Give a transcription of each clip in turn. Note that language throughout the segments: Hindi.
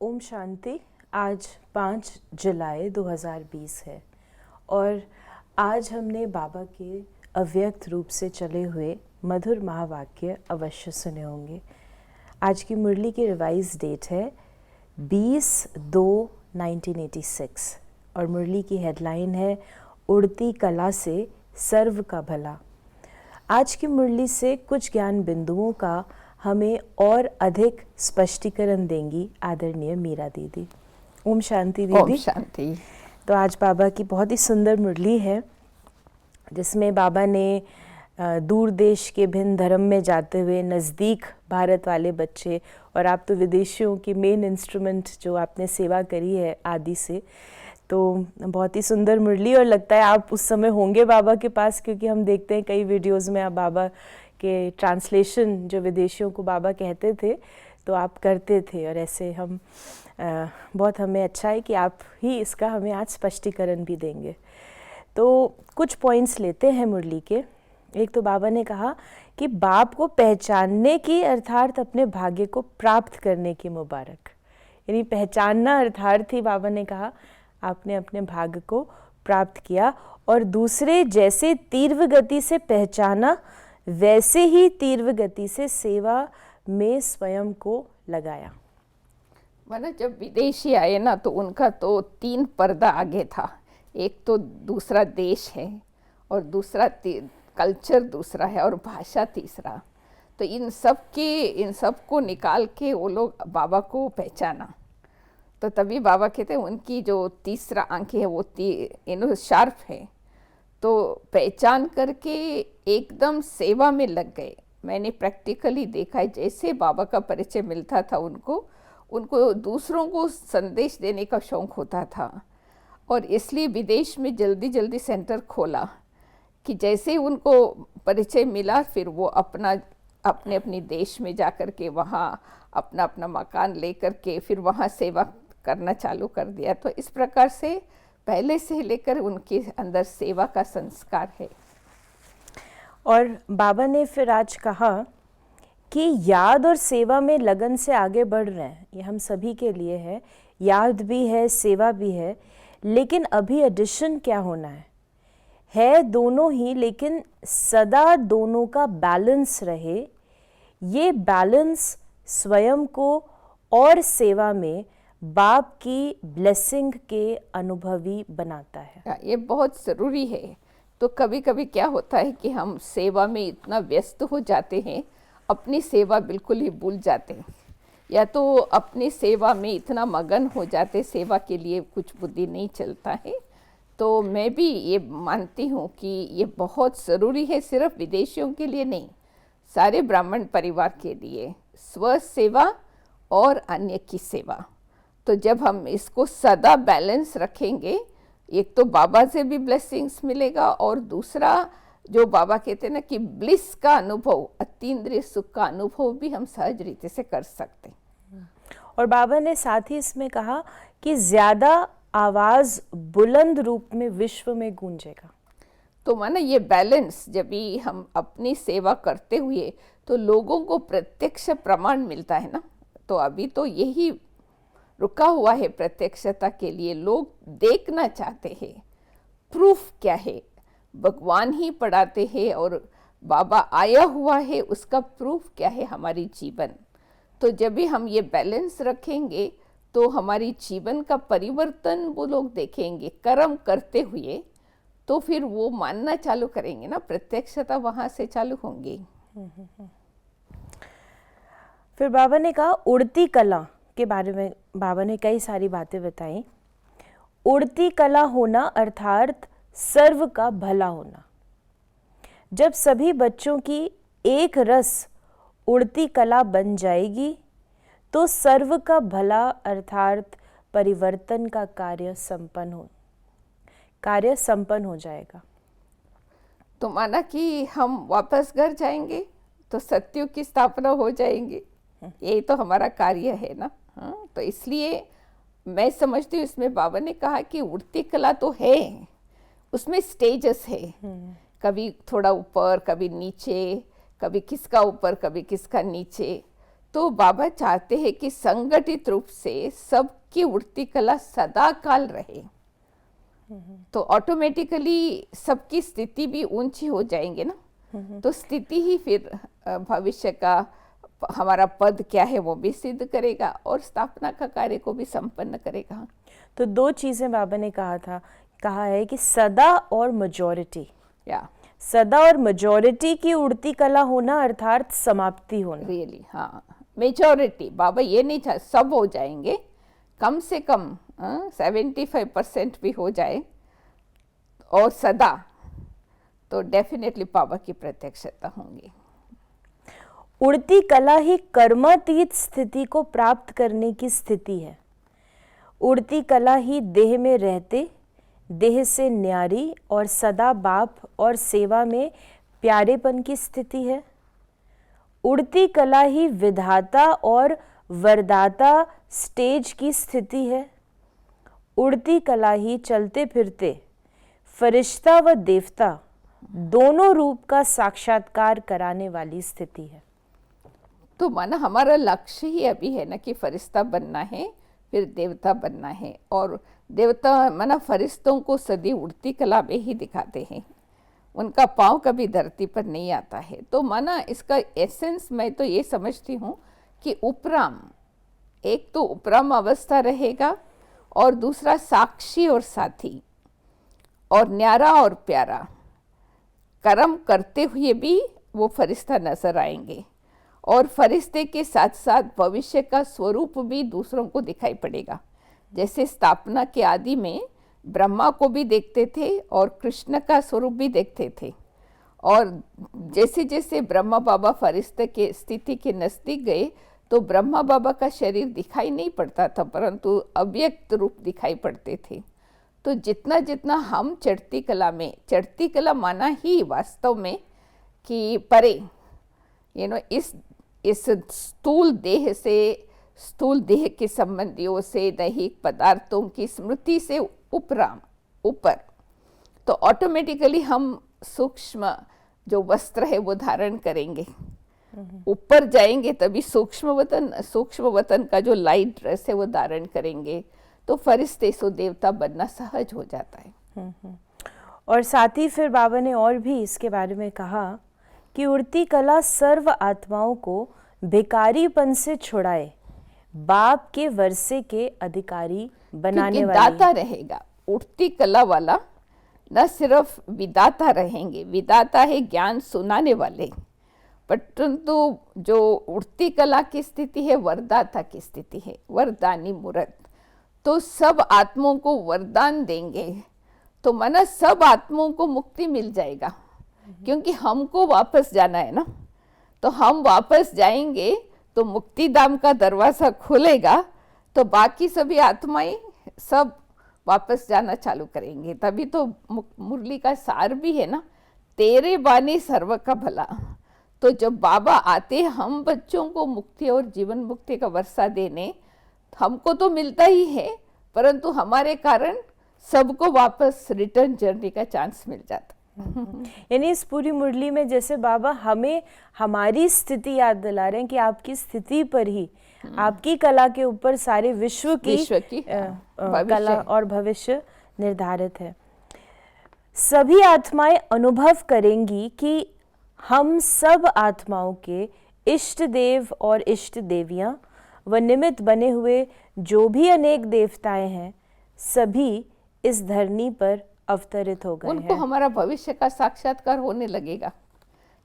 ओम शांति। आज 5 जुलाई 2020 है और आज हमने बाबा के अव्यक्त रूप से चले हुए मधुर महावाक्य अवश्य सुने होंगे। आज की मुरली की रिवाइज डेट है 20/2/1986 और मुरली की हेडलाइन है उड़ती कला से सर्व का भला। आज की मुरली से कुछ ज्ञान बिंदुओं का हमें और अधिक स्पष्टीकरण देंगी आदरणीय मीरा दीदी। ओम शांति दीदी। ओम शांति। तो आज बाबा की बहुत ही सुंदर मुरली है जिसमें बाबा ने दूर देश के भिन्न धर्म में जाते हुए नज़दीक भारत वाले बच्चे, और आप तो विदेशियों की मेन इंस्ट्रूमेंट जो आपने सेवा करी है आदि से, तो बहुत ही सुंदर मुरली। और लगता है आप उस समय होंगे बाबा के पास, क्योंकि हम देखते हैं कई वीडियोस में आप बाबा के ट्रांसलेशन जो विदेशियों को बाबा कहते थे तो आप करते थे। और ऐसे हम बहुत हमें अच्छा है कि आप ही इसका हमें आज स्पष्टीकरण भी देंगे। तो कुछ पॉइंट्स लेते हैं मुरली के। एक तो बाबा ने कहा कि बाप को पहचानने की अर्थात अपने भाग्य को प्राप्त करने की मुबारक, यानी पहचानना अर्थात ही बाबा ने कहा आपने अपने भाग्य को प्राप्त किया, और दूसरे जैसे तीव्र गति से पहचाना वैसे ही तीव्र गति से सेवा में स्वयं को लगाया। माना जब विदेशी आए ना तो उनका तो 3 पर्दा आगे था। एक तो दूसरा देश है और दूसरा कल्चर दूसरा है और भाषा तीसरा। तो इन सब को निकाल के वो लोग बाबा को पहचाना। तो तभी बाबा कहते हैं उनकी जो तीसरा आंखें है वो शार्प है। तो पहचान करके एकदम सेवा में लग गए। मैंने प्रैक्टिकली देखा है, जैसे बाबा का परिचय मिलता था उनको दूसरों को संदेश देने का शौक़ होता था, और इसलिए विदेश में जल्दी जल्दी सेंटर खोला कि जैसे ही उनको परिचय मिला फिर वो अपने देश में जा कर के वहाँ अपना मकान लेकर के फिर वहाँ सेवा करना चालू कर दिया। तो इस प्रकार से पहले से लेकर उनके अंदर सेवा का संस्कार है। और बाबा ने फिर आज कहा कि याद और सेवा में लगन से आगे बढ़ रहे हैं, ये हम सभी के लिए है। याद भी है, सेवा भी है, लेकिन अभी एडिशन क्या होना है दोनों ही, लेकिन सदा दोनों का बैलेंस रहे। ये बैलेंस स्वयं को और सेवा में बाप की ब्लेसिंग के अनुभवी बनाता है। ये बहुत ज़रूरी है। तो कभी कभी क्या होता है कि हम सेवा में इतना व्यस्त हो जाते हैं, अपनी सेवा बिल्कुल ही भूल जाते हैं, या तो अपनी सेवा में इतना मगन हो जाते, सेवा के लिए कुछ बुद्धि नहीं चलता है। तो मैं भी ये मानती हूँ कि ये बहुत ज़रूरी है, सिर्फ विदेशियों के लिए नहीं, सारे ब्राह्मण परिवार के लिए, स्व सेवा और अन्य की सेवा। तो जब हम इसको सदा बैलेंस रखेंगे, एक तो बाबा से भी ब्लेसिंग्स मिलेगा, और दूसरा जो बाबा कहते हैं ना कि ब्लिस का अनुभव, अतीन्द्रिय सुख का अनुभव भी हम सहज रीति से कर सकते हैं। और बाबा ने साथ ही इसमें कहा कि ज़्यादा आवाज़ बुलंद रूप में विश्व में गूंजेगा। तो माना ये बैलेंस जब भी हम अपनी सेवा करते हुए तो लोगों को प्रत्यक्ष प्रमाण मिलता है ना। तो अभी तो यही रुका हुआ है प्रत्यक्षता के लिए, लोग देखना चाहते हैं प्रूफ क्या है। भगवान ही पढ़ाते हैं और बाबा आया हुआ है, उसका प्रूफ क्या है हमारी जीवन। तो जब भी हम ये बैलेंस रखेंगे तो हमारी जीवन का परिवर्तन वो लोग देखेंगे कर्म करते हुए, तो फिर वो मानना चालू करेंगे ना, प्रत्यक्षता वहाँ से चालू होंगी। फिर बाबा ने कहा उड़ती कला के बारे में बाबा ने कई सारी बातें बताई। उड़ती कला होना अर्थात सर्व का भला होना। जब सभी बच्चों की एक रस उड़ती कला बन जाएगी तो सर्व का भला अर्थात परिवर्तन का कार्य संपन्न हो जाएगा। तो माना कि हम वापस घर जाएंगे तो सत्युग की स्थापना हो जाएंगी, यही तो हमारा कार्य है ना। हाँ, तो इसलिए मैं समझती हूँ इसमें बाबा ने कहा कि उड़ती कला तो है, उसमें स्टेजेस है, कभी थोड़ा ऊपर कभी नीचे, कभी किसका ऊपर कभी किसका नीचे। तो बाबा चाहते हैं कि संगठित रूप से सबकी उड़ती कला सदा काल रहे, तो ऑटोमेटिकली सबकी स्थिति भी ऊंची हो जाएंगे ना। तो स्थिति ही फिर भविष्य का हमारा पद क्या है वो भी सिद्ध करेगा और स्थापना का कार्य को भी संपन्न करेगा। तो दो चीजें बाबा ने कहा है कि सदा और मेजॉरिटी, या सदा और मेजॉरिटी की उड़ती कला होना अर्थात समाप्ति होना। रियली हाँ, मेजॉरिटी बाबा ये नहीं चाह सब हो जाएंगे, कम से कम 75% भी हो जाए और सदा, तो डेफिनेटली बाबा की प्रत्यक्षता होंगी। उड़ती कला ही कर्मातीत स्थिति को प्राप्त करने की स्थिति है। उड़ती कला ही देह में रहते, देह से न्यारी और सदा बाप और सेवा में प्यारेपन की स्थिति है। उड़ती कला ही विधाता और वरदाता स्टेज की स्थिति है। उड़ती कला ही चलते फिरते फरिश्ता व देवता दोनों रूप का साक्षात्कार कराने वाली स्थिति है। तो माना हमारा लक्ष्य ही अभी है ना कि फरिश्ता बनना है, फिर देवता बनना है, और देवता माना फरिश्तों को सदी उड़ती कला में ही दिखाते हैं, उनका पाँव कभी धरती पर नहीं आता है। तो माना इसका एसेंस मैं तो ये समझती हूँ कि उपराम, एक तो उपराम अवस्था रहेगा और दूसरा साक्षी और साथी और न्यारा और प्यारा, कर्म करते हुए भी वो फरिश्ता नजर आएंगे और फरिश्ते के साथ साथ भविष्य का स्वरूप भी दूसरों को दिखाई पड़ेगा। जैसे स्थापना के आदि में ब्रह्मा को भी देखते थे और कृष्ण का स्वरूप भी देखते थे, और जैसे जैसे ब्रह्मा बाबा फरिश्ते के स्थिति के नज़दीक गए तो ब्रह्मा बाबा का शरीर दिखाई नहीं पड़ता था, परंतु अव्यक्त रूप दिखाई पड़ते थे। तो जितना जितना हम चढ़ती कला में, चढ़ती कला माना ही वास्तव में कि परे इस स्थूल देह से, स्थूल देह के संबंधियों से, दैहिक पदार्थों की स्मृति से उपराम, ऊपर, तो ऑटोमेटिकली हम सूक्ष्म जो वस्त्र है वो धारण करेंगे, ऊपर जाएंगे तभी सूक्ष्म वतन का जो लाइट ड्रेस है वो धारण करेंगे, तो फरिश्ते सो देवता बनना सहज हो जाता है। और साथ ही फिर बाबा ने और भी इसके बारे में कहा कि उड़ती कला सर्व आत्माओं को भिखारीपन से छुड़ाए, बाप के वर्षे के अधिकारी बनाने वाली दाता रहेगा। उड़ती कला वाला न सिर्फ विदाता रहेंगे, विदाता है ज्ञान सुनाने वाले, परंतु जो उड़ती कला की स्थिति है वरदाता की स्थिति है, वरदानी मूर्त, तो सब आत्माओं को वरदान देंगे, तो माना सब आत्माओं को मुक्ति मिल जाएगा, क्योंकि हमको वापस जाना है ना, तो हम वापस जाएंगे तो मुक्ति धाम का दरवाजा खुलेगा, तो बाकी सभी आत्माएं सब वापस जाना चालू करेंगे। तभी तो मुरली का सार भी है ना, तेरे बानी सर्व का भला। तो जब बाबा आते हम बच्चों को मुक्ति और जीवन मुक्ति का वर्षा देने, हमको तो मिलता ही है, परंतु हमारे कारण सबको वापस रिटर्न जर्नी का चांस मिल जाता। यानी इस पूरी मुरली में जैसे बाबा हमें हमारी स्थिति याद दिला रहे हैं कि आपकी स्थिति पर ही, आपकी कला के ऊपर सारे विश्व की कला और भविष्य निर्धारित है। सभी आत्माएं अनुभव करेंगी कि हम सब आत्माओं के इष्ट देव और इष्ट देवियां व निमित्त बने हुए जो भी अनेक देवताएं हैं, सभी इस धरनी पर अवतरित हो गए हैं। उनको हमारा भविष्य का साक्षात्कार होने लगेगा।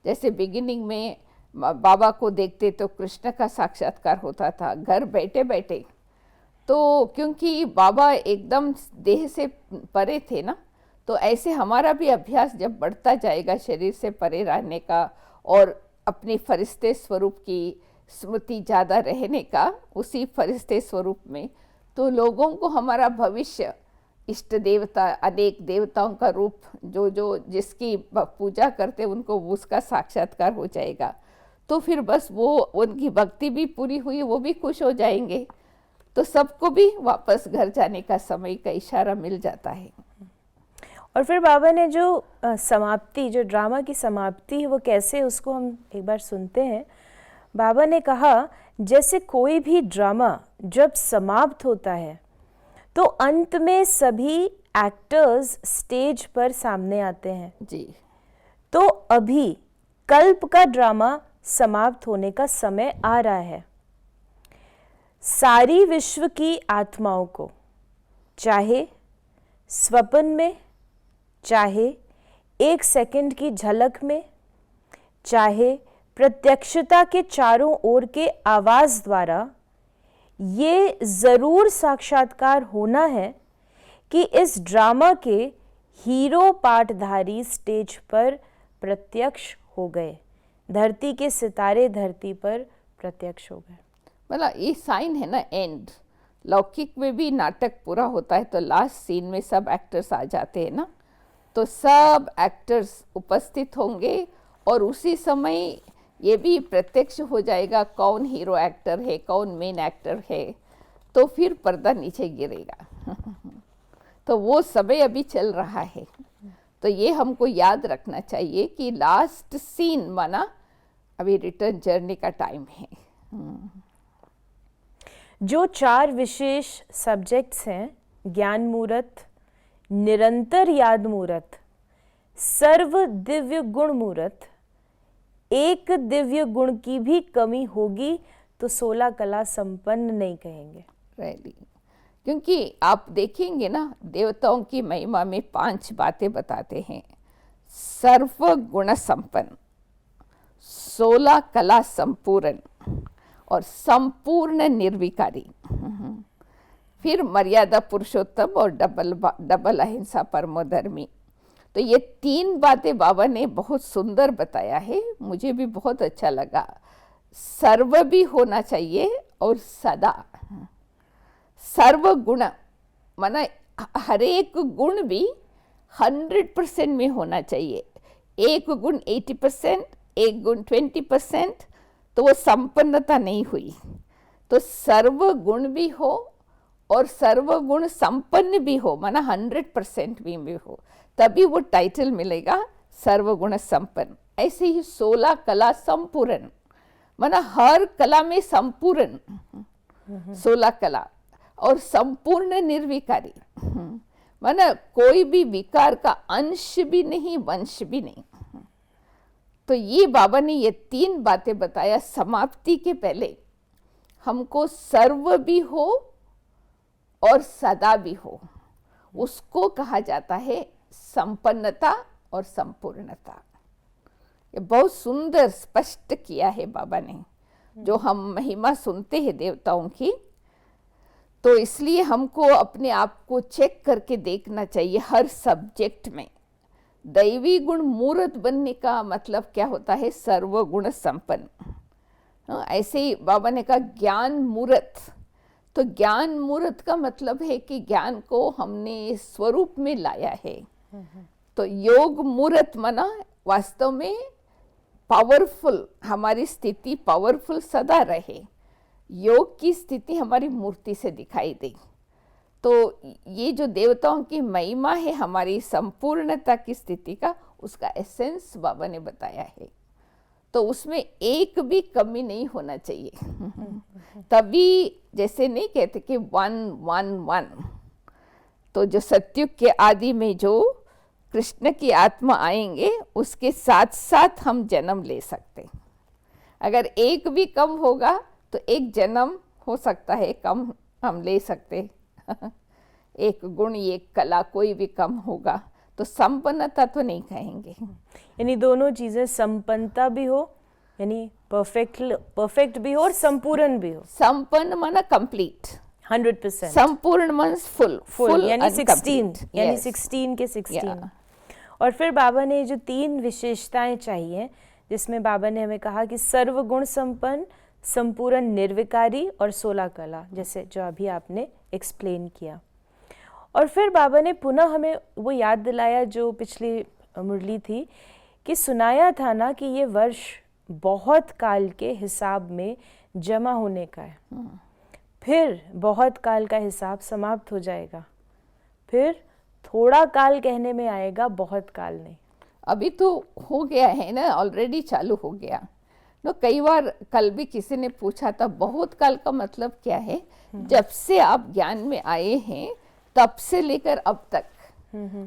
जैसे बिगिनिंग में बाबा को देखते तो कृष्ण का साक्षात्कार होता था घर बैठे बैठे, तो क्योंकि बाबा एकदम देह से परे थे ना, तो ऐसे हमारा भी अभ्यास जब बढ़ता जाएगा शरीर से परे रहने का और अपने फरिश्ते स्वरूप की स्मृति ज़्यादा रहने का, उसी फरिश्ते स्वरूप में, तो लोगों को हमारा भविष्य इष्ट देवता, अनेक देवताओं का रूप जो जो जिसकी पूजा करते उनको उसका साक्षात्कार हो जाएगा। तो फिर बस वो उनकी भक्ति भी पूरी हुई, वो भी खुश हो जाएंगे, तो सबको भी वापस घर जाने का समय का इशारा मिल जाता है। और फिर बाबा ने जो समाप्ति, जो ड्रामा की समाप्ति है वो कैसे, उसको हम एक बार सुनते हैं। बाबा ने कहा, जैसे कोई भी ड्रामा जब समाप्त होता है तो अंत में सभी एक्टर्स स्टेज पर सामने आते हैं। जी। तो अभी कल्प का ड्रामा समाप्त होने का समय आ रहा है। सारी विश्व की आत्माओं को, चाहे स्वप्न में, चाहे एक सेकंड की झलक में, चाहे प्रत्यक्षता के चारों ओर के आवाज द्वारा, ये जरूर साक्षात्कार होना है कि इस ड्रामा के हीरो पाठधारी स्टेज पर प्रत्यक्ष हो गए। धरती के सितारे धरती पर प्रत्यक्ष हो गए। मतलब ये साइन है ना एंड। लौकिक में भी नाटक पूरा होता है तो लास्ट सीन में सब एक्टर्स आ जाते हैं ना, तो सब एक्टर्स उपस्थित होंगे और उसी समय ये भी प्रत्यक्ष हो जाएगा कौन हीरो एक्टर है, कौन मेन एक्टर है, तो फिर पर्दा नीचे गिरेगा। तो वो समय अभी चल रहा है। तो ये हमको याद रखना चाहिए कि लास्ट सीन माना अभी रिटर्न जर्नी का टाइम है। जो 4 विशेष सब्जेक्ट्स हैं, ज्ञान मूर्त, निरंतर याद मूर्त, सर्व दिव्य गुण मूर्त, एक दिव्य गुण की भी कमी होगी तो 16 कला संपन्न नहीं कहेंगे। रैली, क्योंकि आप देखेंगे ना देवताओं की महिमा में 5 बातें बताते हैं। सर्व गुण संपन्न, 16 कला संपूर्ण और संपूर्ण निर्विकारी, फिर मर्यादा पुरुषोत्तम और डबल अहिंसा परमोधर्मी। तो ये 3 बातें बाबा ने बहुत सुंदर बताया है, मुझे भी बहुत अच्छा लगा। सर्व भी होना चाहिए और सदा। सर्व गुण माना हर एक गुण भी 100% में होना चाहिए। एक गुण 80%, एक गुण 20%, तो वो संपन्नता नहीं हुई। तो सर्व गुण भी हो और सर्व गुण संपन्न भी हो, माना 100% भी हो, तभी वो टाइटल मिलेगा सर्वगुण संपन्न। ऐसे ही 16 कला संपूर्ण, माना हर कला में संपूर्ण 16 कला, और संपूर्ण निर्विकारी, माना कोई भी विकार का अंश भी नहीं, वंश भी नहीं। तो ये बाबा ने ये 3 बातें बताया समाप्ति के पहले। हमको सर्व भी हो और सदा भी हो, उसको कहा जाता है संपन्नता और संपूर्णता। ये बहुत सुंदर स्पष्ट किया है बाबा ने। जो हम महिमा सुनते हैं देवताओं की, तो इसलिए हमको अपने आप को चेक करके देखना चाहिए हर सब्जेक्ट में। दैवी गुण मूर्त बनने का मतलब क्या होता है? सर्वगुण संपन्न। ऐसे ही बाबा ने कहा ज्ञान मूर्त, तो ज्ञान मूर्त का मतलब है कि ज्ञान को हमने स्वरूप में लाया है। तो योग मूर्त माना वास्तव में पावरफुल, हमारी स्थिति पावरफुल सदा रहे, योग की स्थिति हमारी मूर्ति से दिखाई दे। तो ये जो देवताओं की महिमा है हमारी संपूर्णता की स्थिति का, उसका एसेंस बाबा ने बताया है। तो उसमें एक भी कमी नहीं होना चाहिए। तभी जैसे नहीं कहते कि 1 1 1, तो जो सत्युग के आदि में जो कृष्ण की आत्मा आएंगे उसके साथ साथ हम जन्म ले सकते। अगर एक भी कम होगा तो एक जन्म हो सकता है कम हम ले सकते। एक गुण, एक कला, कोई भी कम होगा तो संपन्नता तो नहीं कहेंगे। यानी दोनों चीजें, संपन्नता भी हो यानी परफेक्ट भी हो और संपूर्ण भी हो। संपन्न माना कंप्लीट, 100%। संपूर्ण मीन्स फुल यानी 16 के 16। और फिर बाबा ने जो 3 विशेषताएं चाहिए, जिसमें बाबा ने हमें कहा कि सर्वगुण संपन्न, संपूर्ण निर्विकारी और 16 कला, जैसे जो अभी आपने एक्सप्लेन किया। और फिर बाबा ने पुनः हमें वो याद दिलाया जो पिछली मुरली थी, कि सुनाया था ना कि ये वर्ष बहुत काल के हिसाब में जमा होने का है, फिर बहुत काल का हिसाब समाप्त हो जाएगा, फिर थोड़ा काल कहने में आएगा, बहुत काल नहीं। अभी तो हो गया है ना, ऑलरेडी चालू हो गया नो कई बार कल भी किसी ने पूछा था बहुत काल का मतलब क्या है? जब से आप ज्ञान में आए हैं तब से लेकर अब तक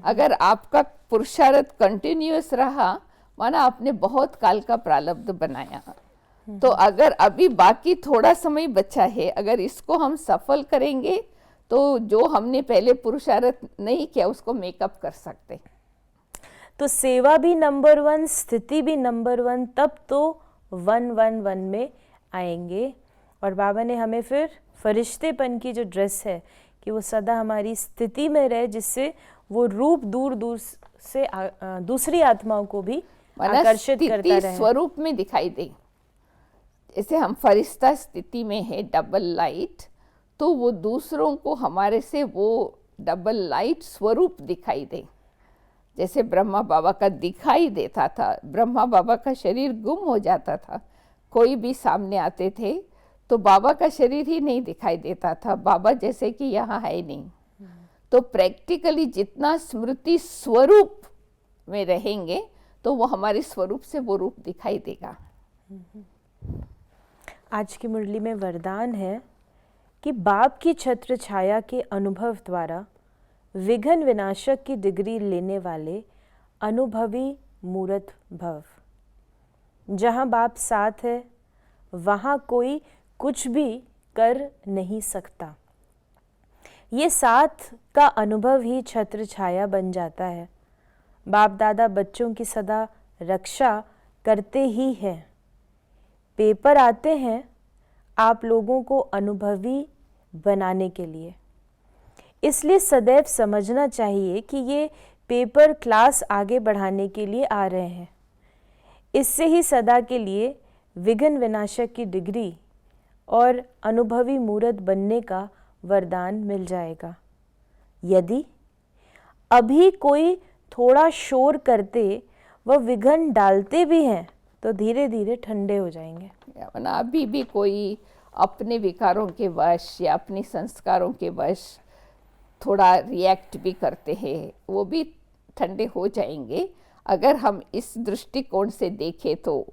अगर आपका पुरुषार्थ कंटिन्यूअस रहा, माना आपने बहुत काल का प्रारब्ध बनाया, तो अगर अभी बाकी थोड़ा समय बचा है, अगर इसको हम सफल करेंगे तो जो हमने पहले पुरुषार्थ नहीं किया उसको मेकअप कर सकते। तो सेवा भी नंबर 1, स्थिति भी नंबर 1, तब तो 1-1-1 में आएंगे। और बाबा ने हमें फिर फरिश्तेपन की जो ड्रेस है कि वो सदा हमारी स्थिति में रहे, जिससे वो रूप दूर दूर से दूसरी आत्माओं को भी आकर्षित करता रहे, स्वरूप में दिखाई दे। जैसे हम फरिश्ता स्थिति में है डबल लाइट, तो वो दूसरों को हमारे से वो डबल लाइट स्वरूप दिखाई दे। जैसे ब्रह्मा बाबा का दिखाई देता था, ब्रह्मा बाबा का शरीर गुम हो जाता था, कोई भी सामने आते थे तो बाबा का शरीर ही नहीं दिखाई देता था, बाबा जैसे कि यहाँ है नहीं। तो प्रैक्टिकली जितना स्मृति स्वरूप में रहेंगे तो वो हमारे स्वरूप से वो रूप दिखाई देगा। आज की मुरली में वरदान है कि बाप की छत्र छाया के अनुभव द्वारा विघ्न विनाशक की डिग्री लेने वाले अनुभवी मूर्त भव। जहाँ बाप साथ है वहाँ कोई कुछ भी कर नहीं सकता। ये साथ का अनुभव ही छत्र छाया बन जाता है। बाप दादा बच्चों की सदा रक्षा करते ही हैं। पेपर आते हैं आप लोगों को अनुभवी बनाने के लिए। इसलिए सदैव समझना चाहिए कि ये पेपर क्लास आगे बढ़ाने के लिए आ रहे हैं। इससे ही सदा के लिए विघ्न विनाशक की डिग्री और अनुभवी मूर्त बनने का वरदान मिल जाएगा। यदि अभी कोई थोड़ा शोर करते व विघ्न डालते भी हैं तो धीरे धीरे ठंडे हो जाएंगे। अभी भी कोई अपने विकारों के वश या अपने संस्कारों के वश थोड़ा रिएक्ट भी करते हैं, वो भी ठंडे हो जाएंगे अगर हम इस दृष्टिकोण से देखें तो,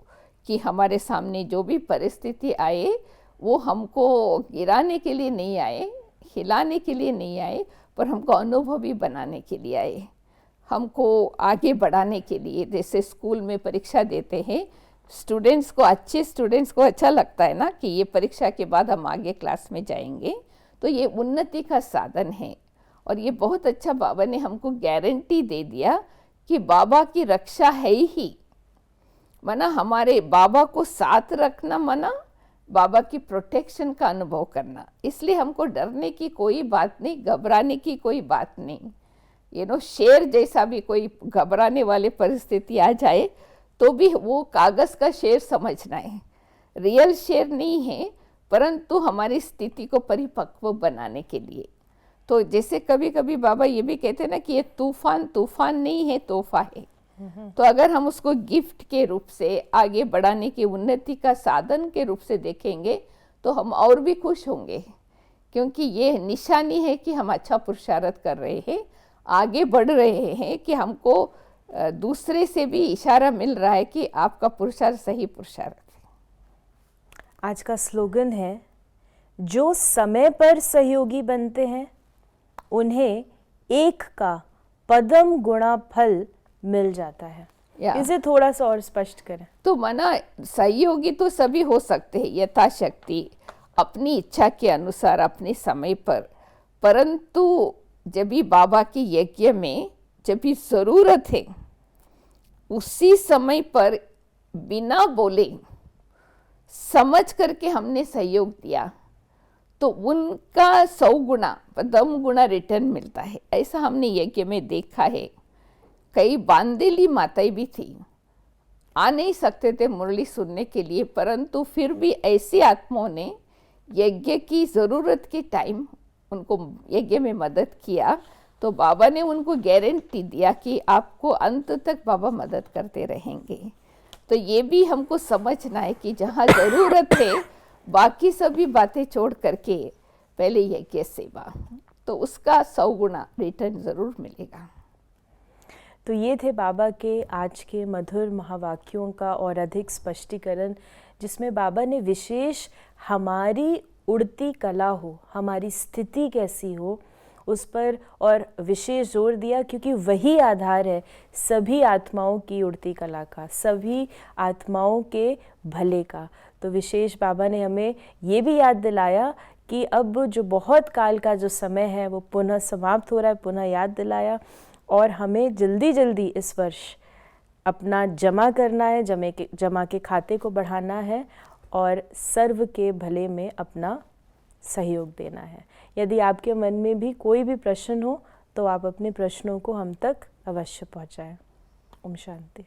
कि हमारे सामने जो भी परिस्थिति आए वो हमको गिराने के लिए नहीं आए, हिलाने के लिए नहीं आए, पर हमको अनुभवी बनाने के लिए आए, हमको आगे बढ़ाने के लिए। जैसे स्कूल में परीक्षा देते हैं स्टूडेंट्स को, अच्छे स्टूडेंट्स को अच्छा लगता है ना कि ये परीक्षा के बाद हम आगे क्लास में जाएंगे, तो ये उन्नति का साधन है। और ये बहुत अच्छा बाबा ने हमको गारंटी दे दिया कि बाबा की रक्षा है ही, माना हमारे बाबा को साथ रखना, माना बाबा की प्रोटेक्शन का अनुभव करना। इसलिए हमको डरने की कोई बात नहीं, घबराने की कोई बात नहीं। शेर जैसा भी कोई घबराने वाली परिस्थिति आ जाए तो भी वो कागज का शेर समझना है, रियल शेर नहीं है, परंतु हमारी स्थिति को परिपक्व बनाने के लिए। तो जैसे कभी कभी बाबा ये भी कहते हैं ना कि ये तूफान तूफान नहीं है, तोहफा है। तो अगर हम उसको गिफ्ट के रूप से आगे बढ़ाने की उन्नति का साधन के रूप से देखेंगे तो हम और भी खुश होंगे, क्योंकि ये निशानी है कि हम अच्छा पुरुषार्थ कर रहे हैं, आगे बढ़ रहे हैं, कि हमको दूसरे से भी इशारा मिल रहा है कि आपका पुरुषार्थ सही पुरुषार्थ है। आज का स्लोगन है, जो समय पर सहयोगी बनते हैं उन्हें एक का पदम गुणा फल मिल जाता है। इसे थोड़ा सा और स्पष्ट करें। तो माना सहयोगी तो सभी हो सकते हैं यथाशक्ति, अपनी इच्छा के अनुसार अपने समय पर, परंतु जब भी बाबा की यज्ञ में जब भी ज़रूरत है उसी समय पर बिना बोले समझ करके हमने सहयोग दिया तो उनका 100 गुना 10 गुना रिटर्न मिलता है। ऐसा हमने यज्ञ में देखा है। कई बांदेली माताएं भी थी, आ नहीं सकते थे मुरली सुनने के लिए, परंतु फिर भी ऐसी आत्माओं ने यज्ञ की ज़रूरत के टाइम उनको यज्ञ में मदद किया, तो बाबा ने उनको गारंटी दिया कि आपको अंत तक बाबा मदद करते रहेंगे। तो ये भी हमको समझना है कि जहाँ ज़रूरत है बाकी सभी बातें छोड़ करके पहले यज्ञ सेवा, तो उसका 100 गुना रिटर्न ज़रूर मिलेगा। तो ये थे बाबा के आज के मधुर महावाक्यों का और अधिक स्पष्टीकरण, जिसमें बाबा ने विशेष हमारी उड़ती कला हो, हमारी स्थिति कैसी हो उस पर और विशेष जोर दिया, क्योंकि वही आधार है सभी आत्माओं की उड़ती कला का, सभी आत्माओं के भले का। तो विशेष बाबा ने हमें ये भी याद दिलाया कि अब जो बहुत काल का जो समय है वो पुनः समाप्त हो रहा है, पुनः याद दिलाया, और हमें जल्दी जल्दी इस वर्ष अपना जमा करना है, जमा के खाते को बढ़ाना है और सर्व के भले में अपना सहयोग देना है। यदि आपके मन में भी कोई भी प्रश्न हो तो आप अपने प्रश्नों को हम तक अवश्य पहुंचाएं। ओम शांति।